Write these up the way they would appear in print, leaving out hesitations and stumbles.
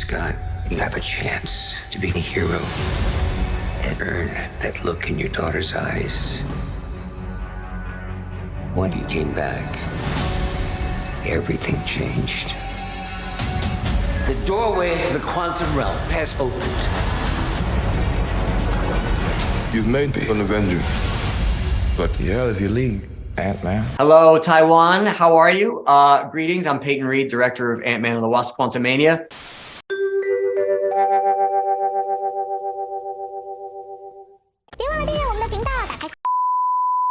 Scott, you have a chance to be a hero and earn that look in your daughter's eyes. When you came back, everything changed. The doorway to the quantum realm has opened. You've made me an Avenger. But the hell is your league, Ant-Man? Hello, Taiwan. How are you? Greetings. I'm Peyton Reed, director of Ant-Man and the Wasp: Quantumania.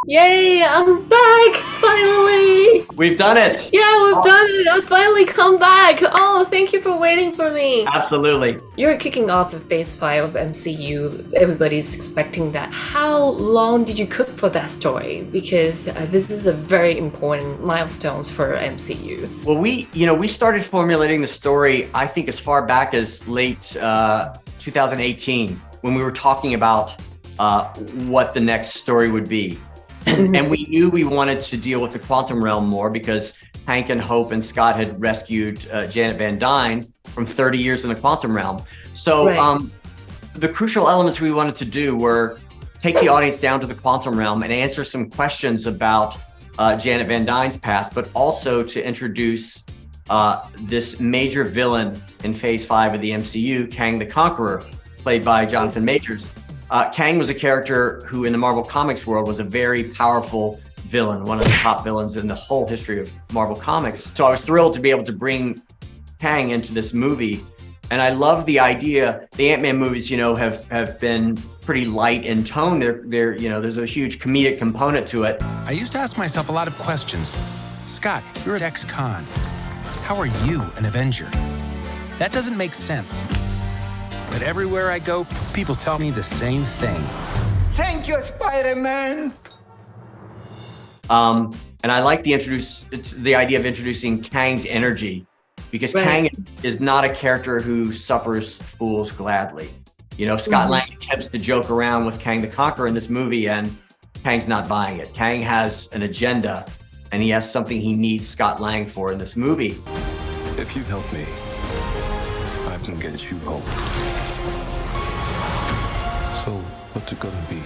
Yay, I'm back, finally! We've done it! Yeah, we've done it! I finally come back! Oh, thank you for waiting for me! Absolutely. You're kicking off the phase 5 of MCU. Everybody's expecting that. How long did you cook for that story? Because this is a very important milestones for MCU. Well, we started formulating the story, I think, as far back as late 2018, when we were talking about what the next story would be. And we knew we wanted to deal with the quantum realm more because Hank and Hope and Scott had rescued Janet Van Dyne from 30 years in the quantum realm. So the crucial elements we wanted to do were take the audience down to the quantum realm and answer some questions about Janet Van Dyne's past, but also to introduce this major villain in phase 5 of the MCU, Kang the Conqueror, played by Jonathan Majors. Kang was a character who in the Marvel Comics world was a very powerful villain, one of the top villains in the whole history of Marvel Comics. So I was thrilled to be able to bring Kang into this movie. And I love the idea. The Ant-Man movies, have been pretty light in tone. There's a huge comedic component to it. I used to ask myself a lot of questions. Scott, you're at ex-con. How are you an Avenger? That doesn't make sense. But everywhere I go, people tell me the same thing. Thank you, Spider-Man! And I like the idea of introducing Kang's energy, because Kang is not a character who suffers fools gladly. Scott Lang attempts to joke around with Kang the Conqueror in this movie, and Kang's not buying it. Kang has an agenda, and he has something he needs Scott Lang for in this movie. If you help me, I can get you home. So what's it gonna be,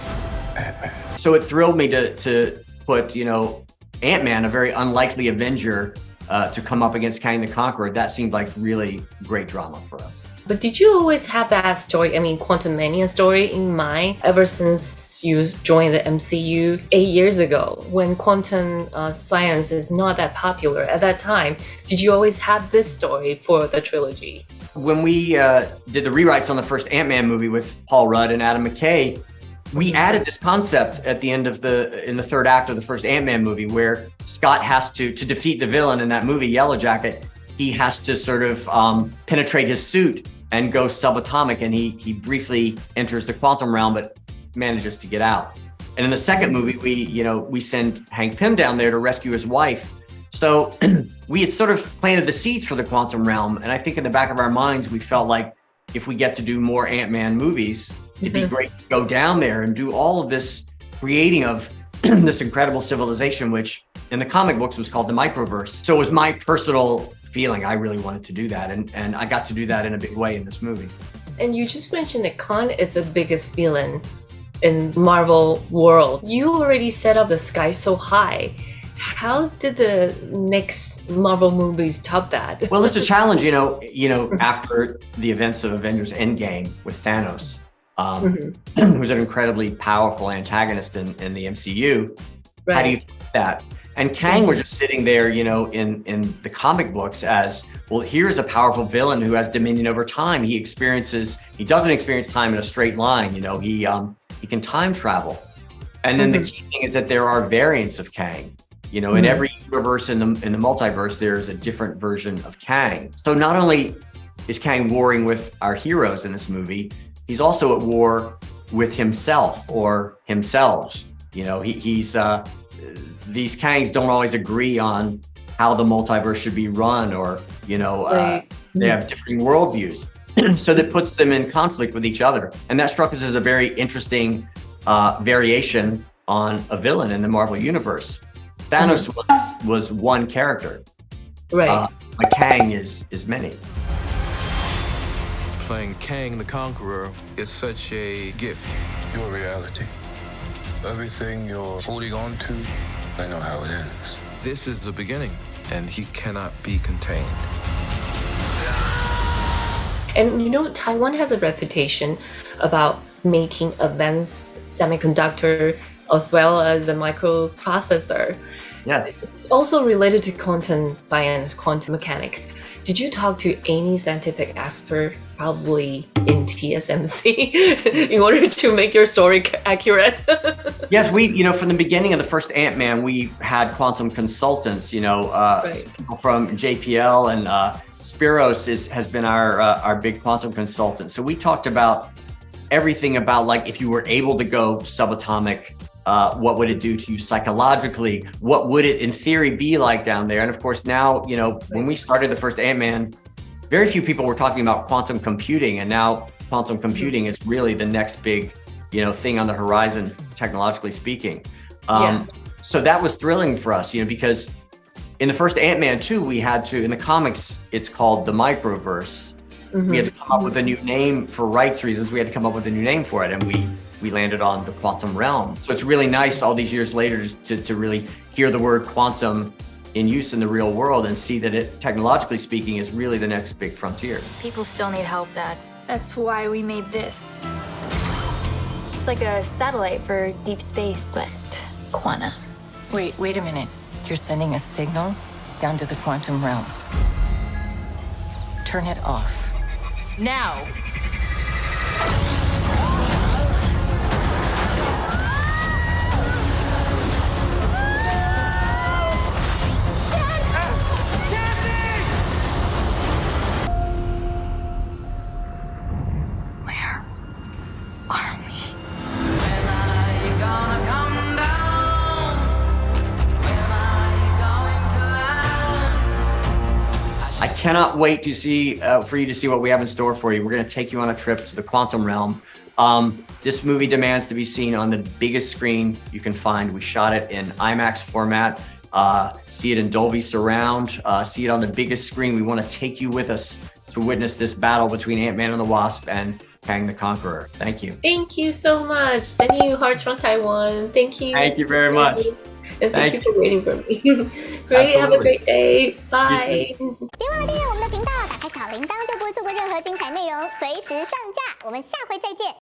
Ant-Man? So it thrilled me to put, Ant-Man, a very unlikely Avenger, to come up against Kang the Conqueror. That seemed like really great drama for us. But did you always have that story, Quantumania story in mind ever since you joined the MCU 8 years ago when quantum science is not that popular at that time? Did you always have this story for the trilogy? When we did the rewrites on the first Ant-Man movie with Paul Rudd and Adam McKay, we added this concept at the end of in the third act of the first Ant-Man movie, where Scott has to defeat the villain in that movie, Yellow Jacket, he has to sort of penetrate his suit and go subatomic, and he briefly enters the quantum realm, but manages to get out. And in the second movie, we send Hank Pym down there to rescue his wife. So we had sort of planted the seeds for the quantum realm, and I think in the back of our minds, we felt like if we get to do more Ant-Man movies, it'd be great to go down there and do all of this creating of this incredible civilization, which in the comic books was called the Microverse. So it was my personal feeling. I really wanted to do that, and I got to do that in a big way in this movie. And you just mentioned that Khan is the biggest villain in Marvel world. You already set up the sky so high. How did the next Marvel movies top that? Well, it's a challenge, after the events of Avengers Endgame with Thanos, who's an incredibly powerful antagonist in the MCU. How do you do that? And Kang was just sitting there, in the comic books as, well, here's a powerful villain who has dominion over time. He doesn't experience time in a straight line, he can time travel. And then the key thing is that there are variants of Kang. In every universe in the multiverse, there's a different version of Kang. So not only is Kang warring with our heroes in this movie, he's also at war with himself or himselves. These Kangs don't always agree on how the multiverse should be run, or, they have differing worldviews. So that puts them in conflict with each other. And that struck us as a very interesting variation on a villain in the Marvel Universe. Thanos was one character, right? But Kang is many. playing Kang the Conqueror is such a gift. Your reality, everything you're holding on to, I know how it ends. This is the beginning, and he cannot be contained. And you know, Taiwan has a reputation about making advanced semiconductor as well as a microprocessor. Yes. Also related to quantum science, quantum mechanics. Did you talk to any scientific expert, probably in TSMC, in order to make your story accurate? Yes, from the beginning of the first Ant-Man, we had quantum consultants, Right. people from JPL and Spiros has been our big quantum consultant. So we talked about everything about, like, if you were able to go subatomic, what would it do to you psychologically? What would it in theory be like down there? And of course now, when we started the first Ant-Man, very few people were talking about quantum computing, and now quantum computing is really the next big, thing on the horizon, technologically speaking. So that was thrilling for us, because in the first Ant-Man 2, we had to, in the comics, it's called the Microverse. We had to come up with a new name for rights reasons. We had to come up with a new name for it, and we landed on the quantum realm. So it's really nice all these years later to really hear the word quantum in use in the real world and see that it, technologically speaking, is really the next big frontier. People still need help, Dad. That's why we made this. It's like a satellite for deep space, but quanta. Wait a minute. You're sending a signal down to the quantum realm. Turn it off. Now! Where are we? I cannot wait to see for you to see what we have in store for you. We're going to take you on a trip to the quantum realm. This movie demands to be seen on the biggest screen you can find. We shot it in IMAX format. See it in Dolby Surround. See it on the biggest screen. We want to take you with us to witness this battle between Ant-Man and the Wasp and Kang the Conqueror. Thank you. Thank you so much. Sending you hearts from Taiwan. Thank you. Thank you very much. And thank you for waiting for me. Great. Absolutely. Have a great day. Bye. 别忘了订阅我们的频道，打开小铃铛就不会错过任何精彩内容，随时上架。我们下回再见。